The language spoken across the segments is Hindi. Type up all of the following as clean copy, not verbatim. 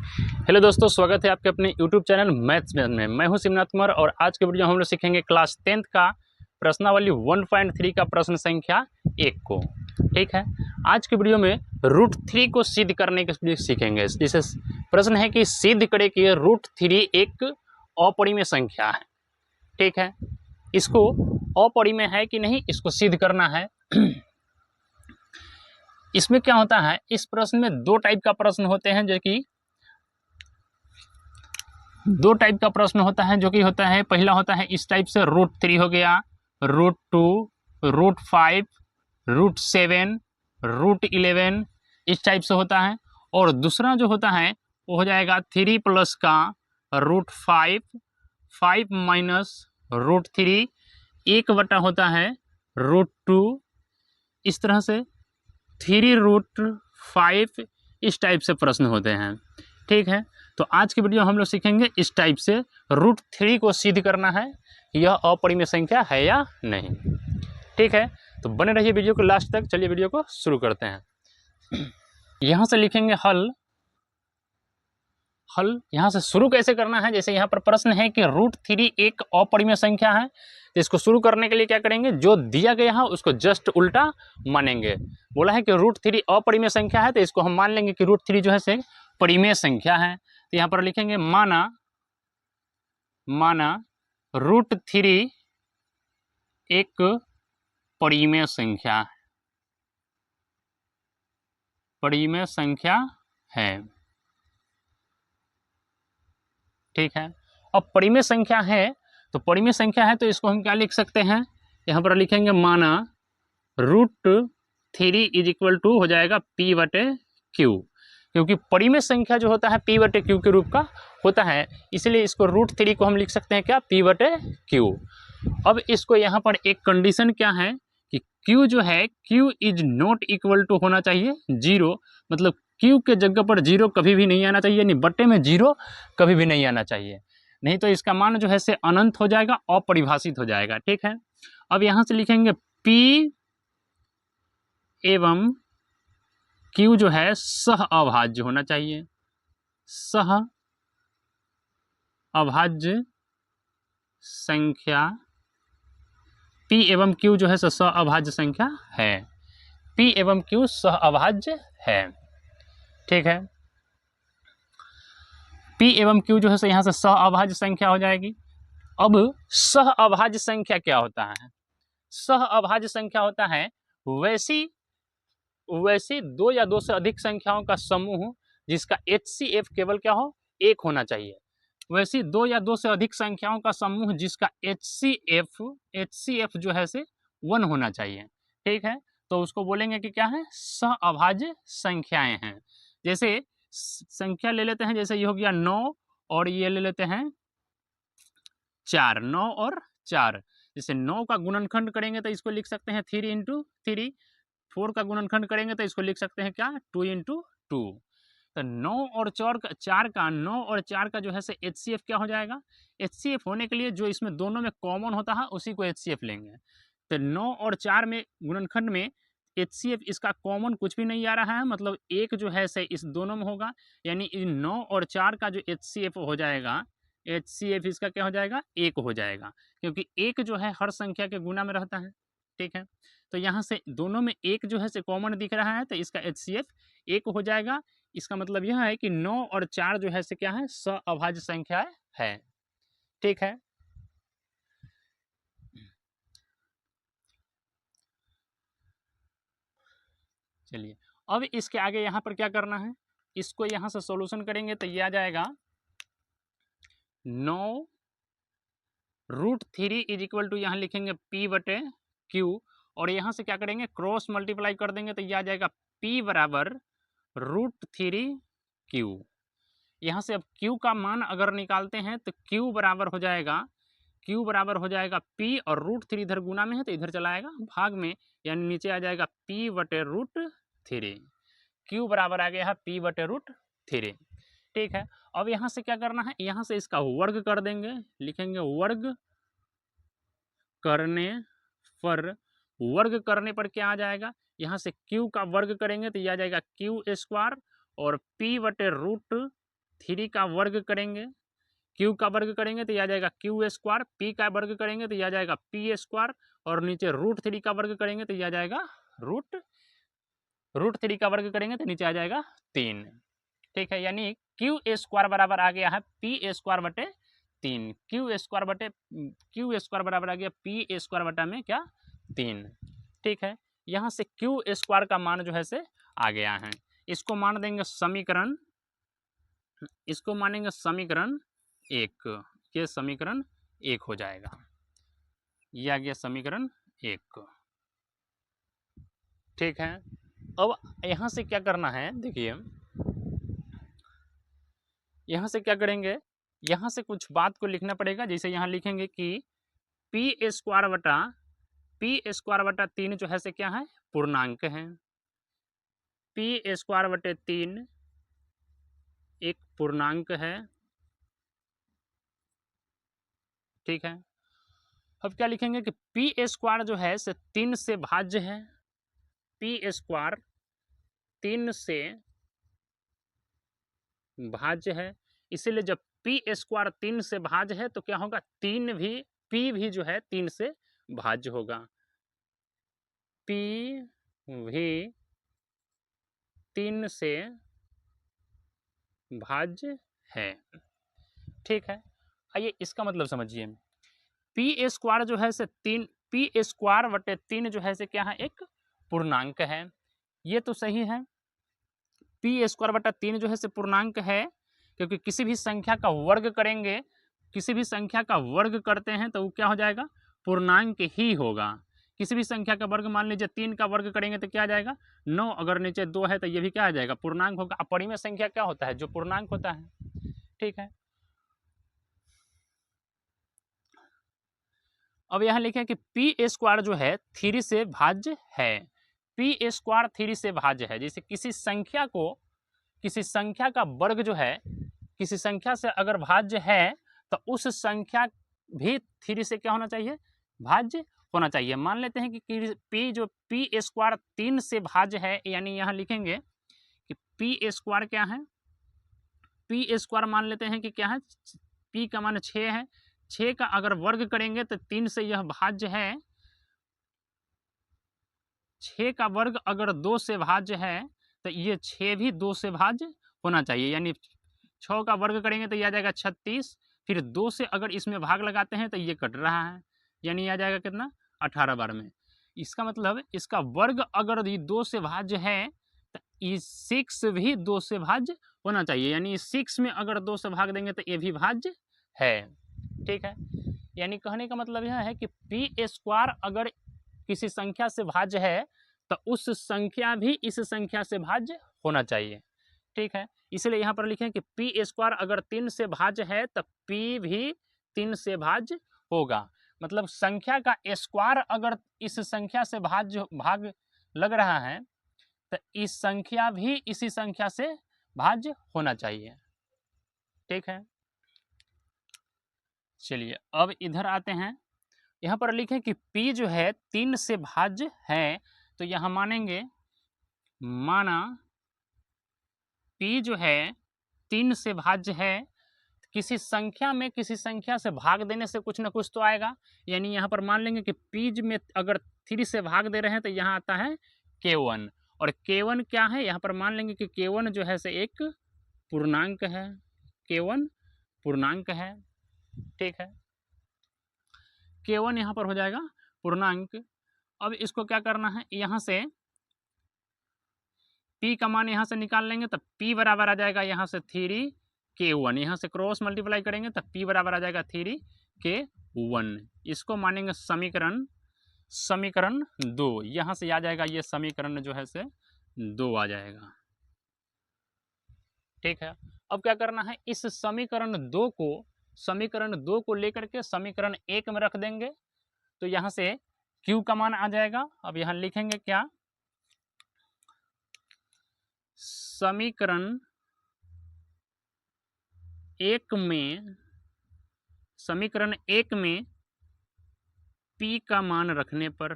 हेलो दोस्तों, स्वागत है आपके अपने यूट्यूब चैनल मैथ्स में। मैं हूं शिवनाथ कुमार और आज के वीडियो हम लोग सीखेंगे क्लास 10th का प्रश्नावली 1.3 का प्रश्न संख्या 1 को। ठीक है, आज के वीडियो में √3 को सिद्ध करने के लिए सीखेंगे। जैसे प्रश्न है कि सिद्ध करें कि √3 एक अपरिमेय संख्या है। ठीक है, इसको अपरिमेय है कि नहीं, इसको सिद्ध करना है। इसमें क्या होता है, इस प्रश्न में दो टाइप का प्रश्न होते हैं, जो कि दो टाइप का प्रश्न होता है, जो कि होता है, पहला होता है इस टाइप से √3 हो गया, √2, √5, √7, √11 इस टाइप से होता है। और दूसरा जो होता है वो हो जाएगा 3 प्लस का √5, 5 माइनस √3, 1 होता है √2, इस तरह से 3√5 इस टाइप से प्रश्न होते हैं। ठीक है, तो आज की वीडियो हम लोग सीखेंगे इस टाइप से √3 को सिद्ध करना है, यह अपरिमेय संख्या है या नहीं। ठीक है, तो बने रहिए वीडियो को लास्ट तक। चलिए वीडियो को शुरू करते हैं। यहाँ से लिखेंगे हल। यहाँ से शुरू कैसे करना है, जैसे यहाँ पर प्रश्न है कि √3 एक अपरिमेय संख्या है, तो इसको शुरू करने के लिए क्या करेंगे, जो दिया गया है उसको जस्ट उल्टा मानेंगे। बोला है कि √3 अपरिमेय संख्या है, तो इसको हम मान लेंगे कि √3 जो है से परिमेय संख्या है। तो यहाँ पर लिखेंगे माना √3 एक परिमेय संख्या है। ठीक है, अब परिमेय संख्या है, तो परिमेय संख्या है तो इसको हम क्या लिख सकते हैं, यहाँ पर लिखेंगे माना √3 = हो जाएगा P/Q, क्योंकि परिमेय संख्या जो होता है P/Q के रूप का होता है, इसलिए इसको √3 को हम लिख सकते हैं क्या, P/Q। अब इसको यहाँ पर एक कंडीशन क्या है कि Q जो है, Q ≠ होना चाहिए 0, मतलब Q के जगह पर 0 कभी भी नहीं आना चाहिए, यानी बट्टे में 0 कभी भी नहीं आना चाहिए, नहीं तो इसका मान जो है से अनंत हो जाएगा, अपरिभाषित हो जाएगा। ठीक है, अब यहाँ से लिखेंगे P एवं Q जो है सह अभाज्य होना चाहिए, सह अभाज्य संख्या। P एवं Q जो है सह अभाज्य संख्या है, P एवं Q सह अभाज्य है। ठीक है, P एवं Q जो है यहाँ से सह अभाज्य संख्या हो जाएगी। अब सह अभाज्य संख्या क्या होता है, सह अभाज्य संख्या होता है वैसी दो या दो से अधिक संख्याओं का समूह जिसका HCF केवल क्या हो, 1 होना चाहिए। वैसी दो या दो से अधिक संख्याओं का समूह जिसका HCF जो है से 1 होना चाहिए। ठीक है, तो उसको बोलेंगे कि क्या है, सह अभाज्य संख्याएं हैं। जैसे संख्या ले लेते हैं, जैसे ये हो गया 9 और ये ले लेते हैं 4, 9 और 4। जैसे 9 का गुणनखंड करेंगे तो इसको लिख सकते हैं 3 × 3, 4 का गुणनखंड करेंगे तो इसको लिख सकते हैं क्या, 2 × 2। तो 9 और 4 का जो है से HCF क्या हो जाएगा, HCF होने के लिए जो इसमें दोनों में कॉमन होता है उसी को HCF लेंगे। तो 9 और 4 में गुणनखंड में HCF इसका कॉमन कुछ भी नहीं आ रहा है, मतलब एक जो है से इस दोनों में होगा, यानी इन 9 और 4 का जो HCF हो जाएगा, HCF इसका क्या हो जाएगा, 1 हो जाएगा, क्योंकि 1 जो है हर संख्या के गुना में रहता है। ठीक है, तो यहाँ से दोनों में 1 जो है से कॉमन दिख रहा है, तो इसका HCF 1 हो जाएगा। इसका मतलब यह है कि 9 और 4 जो है से क्या है, सह अभाज्य संख्या है। ठीक है, चलिए अब इसके आगे यहाँ पर क्या करना है, इसको यहाँ से सॉल्यूशन करेंगे तो ये आ जाएगा 9 √3 = यहाँ लिखेंगे P/Q, और यहाँ से क्या करेंगे, क्रॉस मल्टीप्लाई कर देंगे तो ये आ जाएगा P = √3Q। यहाँ से अब Q का मान अगर निकालते हैं तो Q बराबर हो जाएगा P, और √3 इधर गुना में है तो इधर चला आएगा भाग में, यानी नीचे आ जाएगा P/√3। Q बराबर आ गया है P/√3। ठीक है, अब यहाँ से क्या करना है, यहाँ से इसका वर्ग कर देंगे, लिखेंगे वर्ग करने पर क्या आ जाएगा, यहाँ से Q का वर्ग करेंगे तो यह आ जाएगा Q² और P/√3 3 का वर्ग करेंगे, क्यू का वर्ग करेंगे तो यह आ जाएगा क्यू स्क्वायर, पी का वर्ग करेंगे तो यह आ जाएगा पी स्क्वायर, और नीचे √3 का वर्ग करेंगे तो यह आ जाएगा √3 का वर्ग करेंगे तो नीचे आ जाएगा 3। ठीक है, यानी क्यू स्क्वायर बराबर आ गया है पी स्क्वायर बटे 3, क्यू स्क्वायर बराबर आ गया पी स्क्वायर बटा में क्या 3। ठीक है, यहाँ से क्यू स्क्वायर का मान जो है से आ गया है, इसको मान देंगे समीकरण, इसको मानेंगे समीकरण 1, ये समीकरण 1 हो जाएगा, ये आ गया समीकरण 1। ठीक है, अब यहाँ से क्या करना है, देखिए यहाँ से क्या करेंगे, यहाँ से कुछ बात को लिखना पड़ेगा। जैसे यहाँ लिखेंगे कि पी स्क्वायर बटा 3 जो है से क्या है, पूर्णांक है, पी स्क्वायर बटे 3 एक पूर्णांक है। ठीक है, अब क्या लिखेंगे कि पी स्क्वायर जो है से 3 से भाज्य है, पी स्क्वायर 3 से भाज्य है, इसीलिए जब पी स्क्वायर 3 से भाज्य है तो क्या होगा, पी भी जो है 3 से भाज्य होगा, पी भी 3 से भाज्य है। ठीक है, आइए इसका मतलब समझिए, पी स्क्वायर जो है से 3, पी स्क्वायर बटे 3 जो है से क्या है, एक पूर्णांक है, ये तो सही है, पी स्क्वायर बटा 3 जो है से पूर्णांक है, क्योंकि किसी भी संख्या का वर्ग करेंगे, किसी भी संख्या का वर्ग करते हैं तो वो क्या हो जाएगा, पूर्णांक ही होगा। किसी भी संख्या का वर्ग, मान लीजिए 3 का वर्ग करेंगे तो क्या आ जाएगा 9, अगर नीचे 2 है तो ये भी क्या आ जाएगा, पूर्णांक होगा। अपरिमेय संख्या क्या होता है, जो पूर्णांक होता है। ठीक है, अब यहाँ लिखे कि पी स्क्वायर जो है 3 से भाज्य है, पी स्क्वायर 3 से भाज्य है। जैसे किसी संख्या का वर्ग जो है किसी संख्या से अगर भाज्य है तो उस संख्या भी 3 से क्या होना चाहिए, भाज्य होना चाहिए। मान लेते हैं कि पी स्क्वायर 3 से भाज्य है, यानी यहाँ लिखेंगे कि पी स्क्वायर क्या है, पी स्क्वायर मान लेते हैं कि क्या है, पी का मान 6 है, 6 का अगर वर्ग करेंगे तो 3 से यह भाज्य है, 6 का वर्ग अगर 2 से भाज्य है तो ये 6 भी 2 से भाज्य होना चाहिए, यानी 6 का वर्ग करेंगे तो ये आ जाएगा 36, फिर 2 से अगर इसमें भाग लगाते हैं तो ये कट रहा है, यानी आ जाएगा कितना 18 बार में। इसका मतलब इसका वर्ग अगर ये 2 से भाज्य है तो ये 6 भी 2 से भाज्य होना चाहिए, यानी 6 में अगर 2 से भाग देंगे तो ये भी भाज्य है। ठीक है, यानी कहने का मतलब यह है कि पी स्क्वायर अगर किसी संख्या से भाज्य है तो उस संख्या भी इस संख्या से भाज्य होना चाहिए। ठीक है, इसलिए यहाँ पर लिखें कि पी स्क्वायर अगर 3 से भाज्य है तो पी भी 3 से भाज्य होगा। मतलब संख्या का स्क्वायर अगर इस संख्या से भाग लग रहा है तो इस संख्या भी इसी संख्या से भाज्य होना चाहिए। ठीक है, चलिए अब इधर आते हैं, यहाँ पर लिखें कि P जो है 3 से भाज्य है, तो यहाँ मानेंगे, माना P जो है 3 से भाज्य है, किसी संख्या में किसी संख्या से भाग देने से कुछ ना कुछ तो आएगा, यानी यहाँ पर मान लेंगे कि P में अगर 3 से भाग दे रहे हैं तो यहाँ आता है K1, और K1 क्या है, यहाँ पर मान लेंगे कि K1 जो है से एक पूर्णांक है, K1 पूर्णांक है। ठीक है, K1 यहाँ पर हो जाएगा पूर्णांक। अब इसको क्या करना है, यहाँ से P का मान यहाँ से निकाल लेंगे तो P बराबर आ जाएगा यहाँ से 3K1, यहाँ से क्रॉस मल्टीप्लाई करेंगे तो P बराबर आ जाएगा 3K1। इसको मानेंगे समीकरण 2, यहाँ से आ जाएगा ये समीकरण जो है से 2 आ जाएगा। ठीक है, अब क्या करना है, इस समीकरण 2 को लेकर के समीकरण 1 में रख देंगे, तो यहाँ से Q का मान आ जाएगा। अब यहाँ लिखेंगे क्या, समीकरण 1 में P का मान रखने पर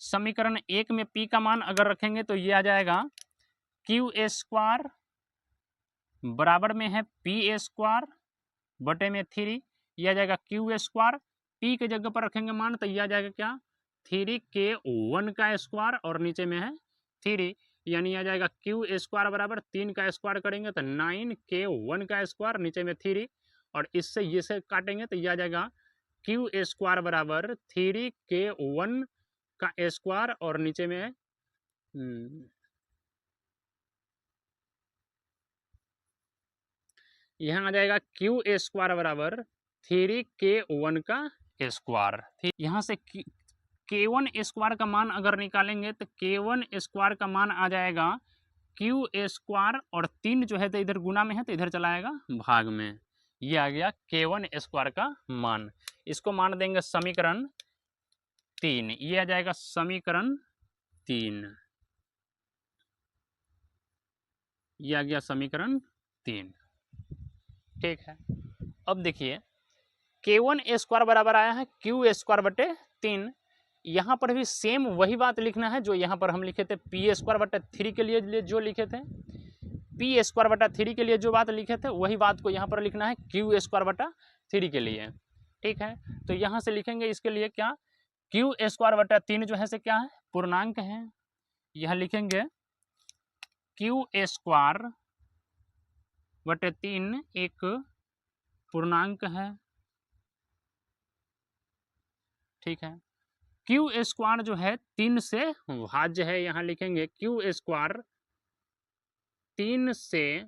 समीकरण 1 में p का मान अगर रखेंगे तो ये आ जाएगा क्यू स्क्वायर बराबर में है पी स्क्वायर बटे में 3, ये आ जाएगा क्यू स्क्वायर, p के जगह पर रखेंगे मान तो ये आ जाएगा क्या 3k1 का स्क्वायर और नीचे में है 3, यानी आ जाएगा क्यू स्क्वायर बराबर 3 का स्क्वायर करेंगे तो 9k1 का स्क्वायर नीचे में 3, और इससे ये से काटेंगे तो ये आ जाएगा क्यू स्क्वायर बराबर 3k1 का स्क्वायर और नीचे में यहाँ आ जाएगा क्यू स्क्वायर बराबर 3k1 का स्क्वायर। ठीक, यहाँ से k1 स्क्वायर का मान अगर निकालेंगे तो k1 स्क्वायर का मान आ जाएगा क्यू स्क्वायर, और 3 जो है तो इधर गुना में है तो इधर चला आएगा भाग में, ये आ गया k1 स्क्वायर का मान। इसको मान देंगे समीकरण 3, ये आ जाएगा समीकरण 3, ये आ गया समीकरण 3। ठीक है, अब देखिए k1 स्क्वायर बराबर आया है क्यू स्क्वायर बटे 3, यहाँ पर भी सेम वही बात लिखना है जो यहाँ पर हम लिखे थे पी स्क्वायर बटा 3 के लिए जो लिखे थे, पी स्क्वायर बटा 3 के लिए जो बात लिखे थे वही बात को यहाँ पर लिखना है क्यू स्क्वायर बटा 3 के लिए। ठीक है, तो यहाँ से लिखेंगे इसके लिए क्या क्यू स्क्वायर बटा 3 जो है से क्या है पूर्णांक है, यह लिखेंगे क्यू स्क्वायर बटे 3 एक पूर्णांक है। ठीक है, क्यू स्क्वायर जो है 3 से भाज्य है, यहाँ लिखेंगे क्यू स्क्वायर 3 से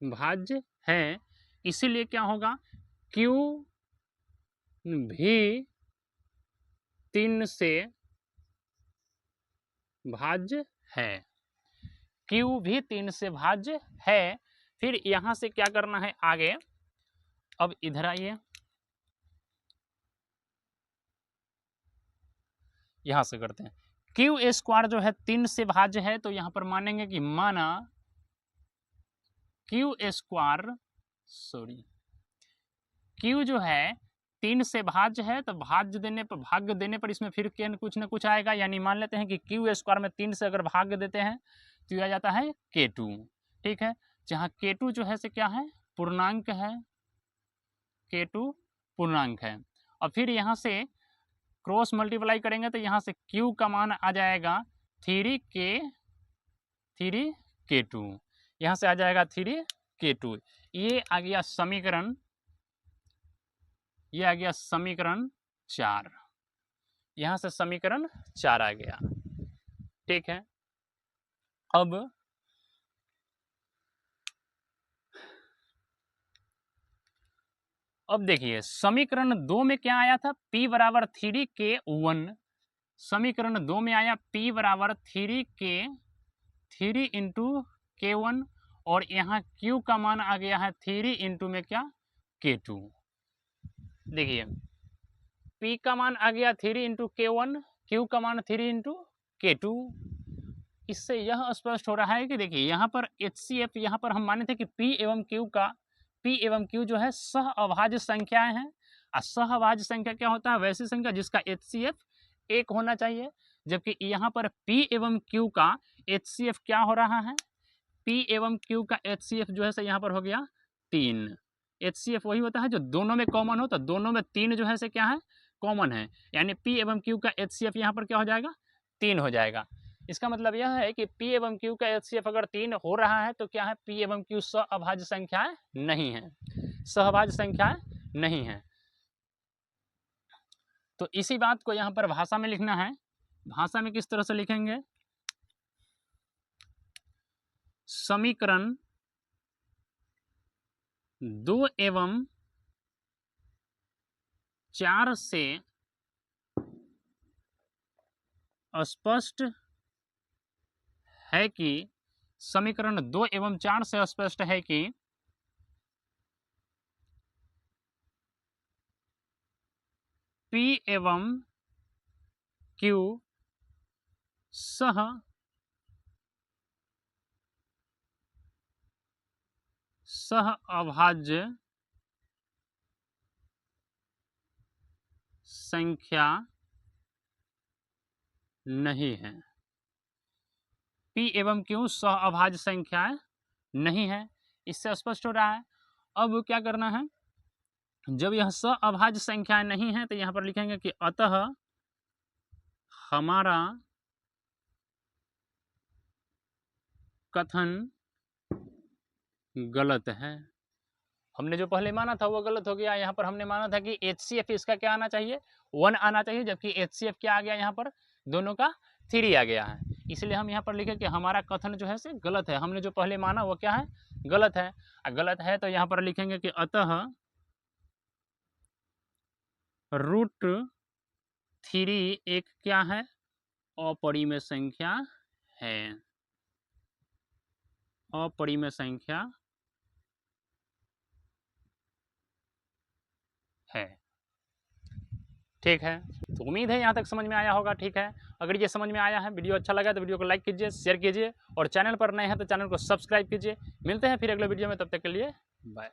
भाज्य है, इसीलिए क्या होगा क्यू भी 3 से भाज्य है, क्यू भी 3 से भाज्य है। फिर यहाँ से क्या करना है आगे, अब इधर आइए, यहाँ से करते हैं क्यू स्क्वायर जो है 3 से भाज्य है, तो यहाँ पर मानेंगे कि माना क्यू स्क्वायर क्यू जो है 3 से भाज्य है, तो भाज्य देने पर भाग्य देने पर इसमें फिर कुछ ना कुछ आएगा, यानी मान लेते हैं कि क्यू स्क्वायर में 3 से अगर भाग्य देते हैं तो यह आ जाता है k2। ठीक है, जहाँ k2 जो है से क्या है पूर्णांक है, k2 पूर्णांक है, और फिर यहाँ से क्रॉस मल्टीप्लाई करेंगे तो यहाँ से q का मान आ जाएगा 3k2, यहाँ से आ जाएगा 3k2, ये आ गया समीकरण, ये आ गया समीकरण 4, यहाँ से समीकरण 4 आ गया। ठीक है, अब देखिए समीकरण 2 में क्या आया था p बराबर 3k1, समीकरण 2 में आया p बराबर 3 इंटू k1, और यहाँ q का मान आ गया है 3 इंटू में क्या k2। देखिए p का मान आ गया 3 इंटू k1, q का मान 3 इंटू k2। इससे यह स्पष्ट हो रहा है कि देखिए यहाँ पर HCF, यहाँ पर हम माने थे कि p एवं q जो है सह अभाज्य संख्याएं हैं, और सह अभाज्य संख्या क्या होता है वैसी संख्या जिसका HCF 1 होना चाहिए, जबकि यहाँ पर p एवं q का HCF क्या हो रहा है, p एवं q का HCF जो है से यहाँ पर हो गया 3। HCF वही होता है जो दोनों में कॉमन हो, तो दोनों में 3 जो है से क्या है कॉमन है, यानी p एवं q का HCF यहाँ पर क्या हो जाएगा 3 हो जाएगा। इसका मतलब यह है कि p एवं q का HCF अगर 3 हो रहा है तो क्या है p एवं q सहअभाज्य संख्याएं नहीं है, सहअभाज्य संख्याएं नहीं है। तो इसी बात को यहाँ पर भाषा में लिखना है, भाषा में किस तरह से लिखेंगे, समीकरण 2 एवं 4 से स्पष्ट है कि, समीकरण 2 एवं 4 से स्पष्ट है कि p एवं q सहअभाज्य संख्या नहीं है। P एवं Q सहअभाज्य संख्याएं नहीं है। इससे स्पष्ट हो रहा है। अब क्या करना है, जब यह सहअभाज्य संख्याएं नहीं है तो यहाँ पर लिखेंगे कि अतः हमारा कथन गलत है। हमने जो पहले माना था वो गलत हो गया। यहाँ पर हमने माना था कि HCF इसका क्या आना चाहिए, 1 आना चाहिए, जबकि HCF क्या आ गया, यहाँ पर दोनों का 3 आ गया है। इसलिए हम यहाँ पर लिखे कि हमारा कथन जो है से गलत है। हमने जो पहले माना वो क्या है, गलत है। गलत है तो यहाँ पर लिखेंगे कि अतः √3 एक क्या है, अपरिमेय संख्या है। अपरिमेय संख्या है। ठीक है, तो उम्मीद है यहाँ तक समझ में आया होगा। ठीक है, अगर ये समझ में आया है, वीडियो अच्छा लगा तो वीडियो को लाइक कीजिए, शेयर कीजिए, और चैनल पर नए हैं तो चैनल को सब्सक्राइब कीजिए। मिलते हैं फिर अगले वीडियो में, तब तक के लिए बाय।